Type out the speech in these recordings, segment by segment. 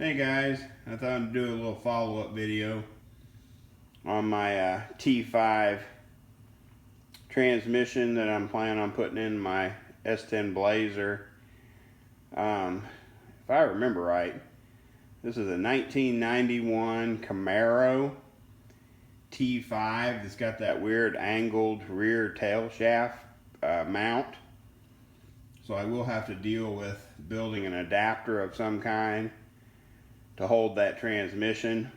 Hey guys, I thought I'd do a little follow-up video on my T-5 transmission that I'm planning on putting in my S10 Blazer. If I remember right, this is a 1991 Camaro T-5 that's got that weird angled rear tail shaft mount. So I will have to deal with building an adapter of some kind to hold that transmission,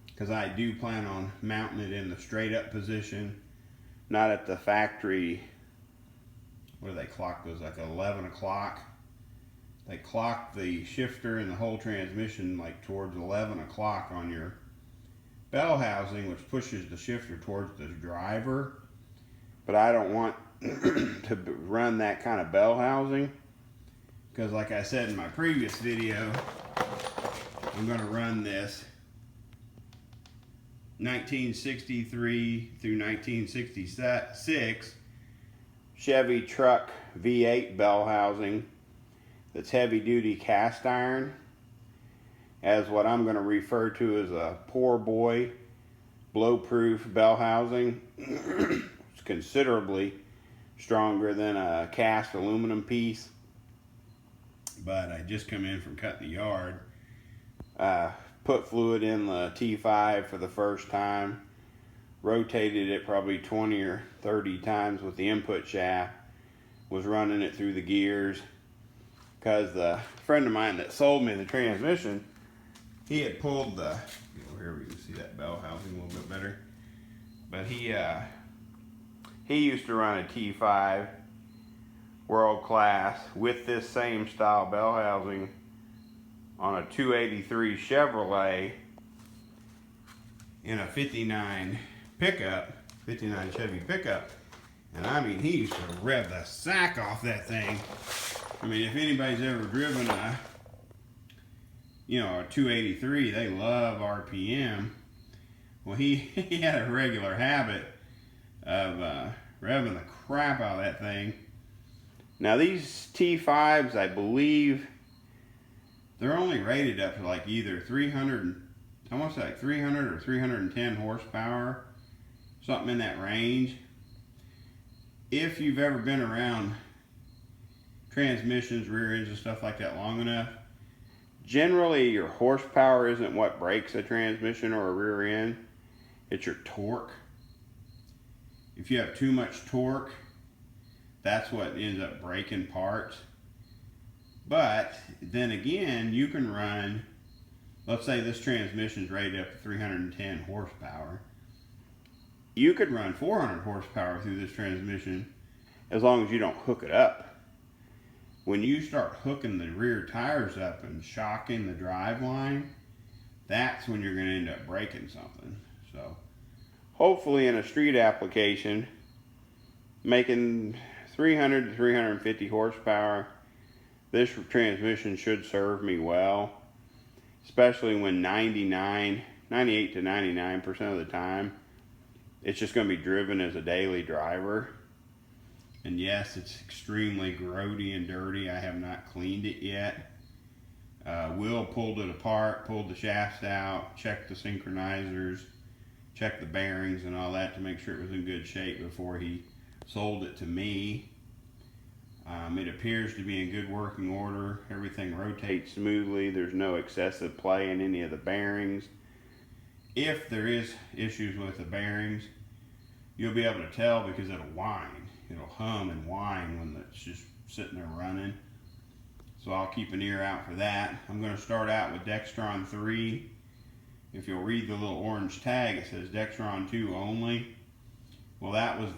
because I do plan on mounting it in the straight up position, not at the factory. What do they clock those, like 11 o'clock? They clock the shifter and the whole transmission like towards 11 o'clock on your bell housing, which pushes the shifter towards the driver. But I don't want to run that kind of bell housing, because like I said in my previous video, I'm going to run this 1963 through 1966 Chevy truck V8 bell housing that's heavy duty cast iron as what I'm going to refer to as a poor boy blow-proof bell housing. It's considerably stronger than a cast aluminum piece, but I just come in from cutting the yard. Put fluid in the T5 for the first time, rotated it probably 20 or 30 times with the input shaft, was running it through the gears, because the friend of mine that sold me the transmission, he had pulled the, here we can see that bell housing a little bit better, but he used to run a T5 world class with this same style bell housing on a 283 Chevrolet in a 59 pickup, 59 Chevy pickup. And I mean, he used to rev the sack off that thing. I mean, if anybody's ever driven a 283, they love RPM. Well, he had a regular habit of revving the crap out of that thing. Now these T5s, I believe, they're only rated up to like either 300, almost like 300 or 310 horsepower, something in that range. If you've ever been around transmissions, rear ends and stuff like that long enough, generally your horsepower isn't what breaks a transmission or a rear end, it's your torque. If you have too much torque, that's what ends up breaking parts. But then again, you can run, let's say this transmission is rated up to 310 horsepower. You could run 400 horsepower through this transmission as long as you don't hook it up. When you start hooking the rear tires up and shocking the drive line, that's when you're going to end up breaking something. So hopefully in a street application, making 300 to 350 horsepower, this transmission should serve me well, especially when 98 to 99% of the time, it's just going to be driven as a daily driver. And yes, it's extremely grody and dirty. I have not cleaned it yet. Will pulled it apart, pulled the shafts out, checked the synchronizers, checked the bearings and all that to make sure it was in good shape before he sold it to me. It appears to be in good working order. Everything rotates smoothly. There's no excessive play in any of the bearings. If there is issues with the bearings, you'll be able to tell because it'll whine. It'll hum and whine when it's just sitting there running. So I'll keep an ear out for that. I'm going to start out with Dextron 3. If you'll read the little orange tag, it says Dextron 2 only. Well, that was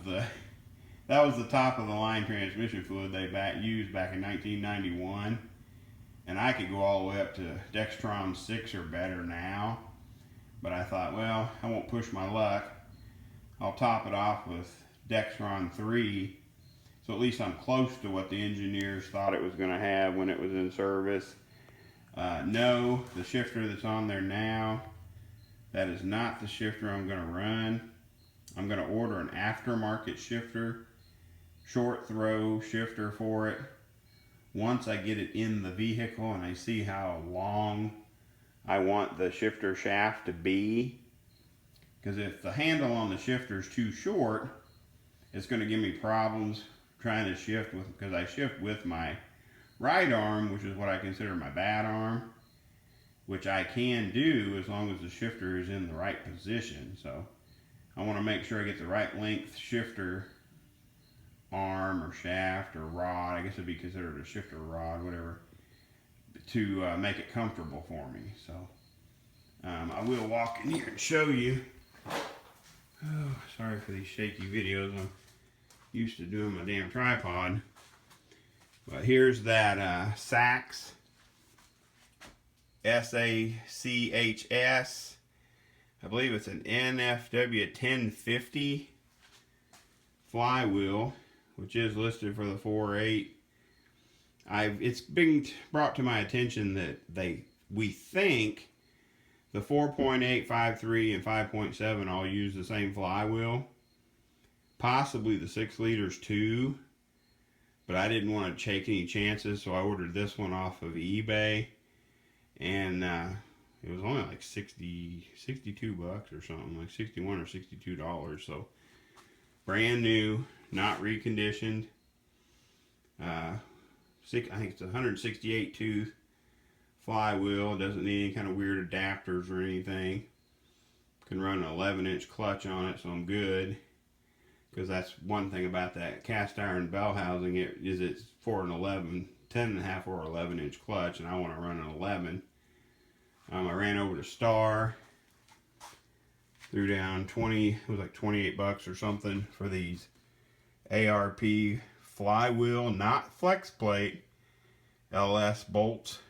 the top of the line transmission fluid they used back in 1991, and I could go all the way up to Dextron 6 or better now, but I thought, well, I won't push my luck. I'll top it off with Dextron 3, so at least I'm close to what the engineers thought it was going to have when it was in service. No, the shifter that's on there now, that is not the shifter I'm going to run. I'm going to order an aftermarket shifter, short throw shifter for it, once I get it in the vehicle and I see how long I want the shifter shaft to be, because if the handle on the shifter is too short, it's going to give me problems trying to shift with, because I shift with my right arm, which is what I consider my bad arm, which I can do as long as the shifter is in the right position. So I want to make sure I get the right length shifter arm or shaft or rod, I guess it'd be considered a shifter rod, whatever, to make it comfortable for me. So I will walk in here and show you. Oh, sorry for these shaky videos. I'm used to doing my damn tripod. But here's that Sachs SACHS. I believe it's an NFW 1050 flywheel, which is listed for the 4.8. It's been brought to my attention that we think the 4.8, 5.3, and 5.7 all use the same flywheel. Possibly the 6 liters too, but I didn't want to take any chances, so I ordered this one off of eBay, and it was only like 62 bucks or something, like 61 or $62. So brand new, not reconditioned. I think it's a 168 tooth flywheel. Doesn't need any kind of weird adapters or anything. Can run an 11-inch clutch on it, so I'm good. Because that's one thing about that cast iron bell housing, it's for an 10.5 or 11-inch clutch, and I want to run an 11. I ran over to Star, threw down 20, it was like 28 bucks or something for these ARP flywheel, not flex plate, LS bolts.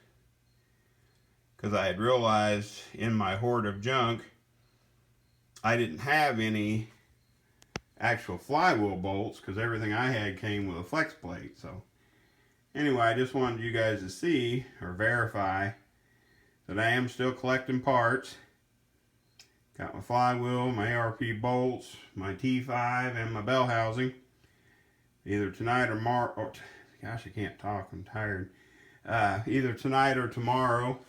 Because I had realized in my hoard of junk, I didn't have any actual flywheel bolts, because everything I had came with a flex plate. So anyway, I just wanted you guys to see or verify that I am still collecting parts. Got my flywheel, my ARP bolts, my T-5, and my bell housing. Either tonight or tomorrow. Oh, gosh, I can't talk. I'm tired. Either tonight or tomorrow,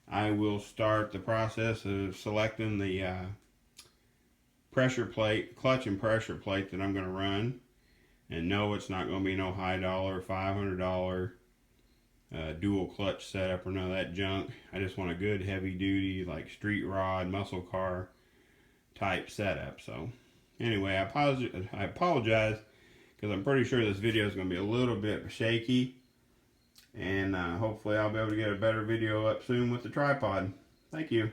I will start the process of selecting the pressure plate, clutch and pressure plate that I'm going to run. And no, it's not going to be no high dollar, $500 dual clutch setup or none of that junk. I just want a good heavy duty, like street rod, muscle car type setup. So anyway, I apologize because I'm pretty sure this video is going to be a little bit shaky. And hopefully I'll be able to get a better video up soon with the tripod. Thank you.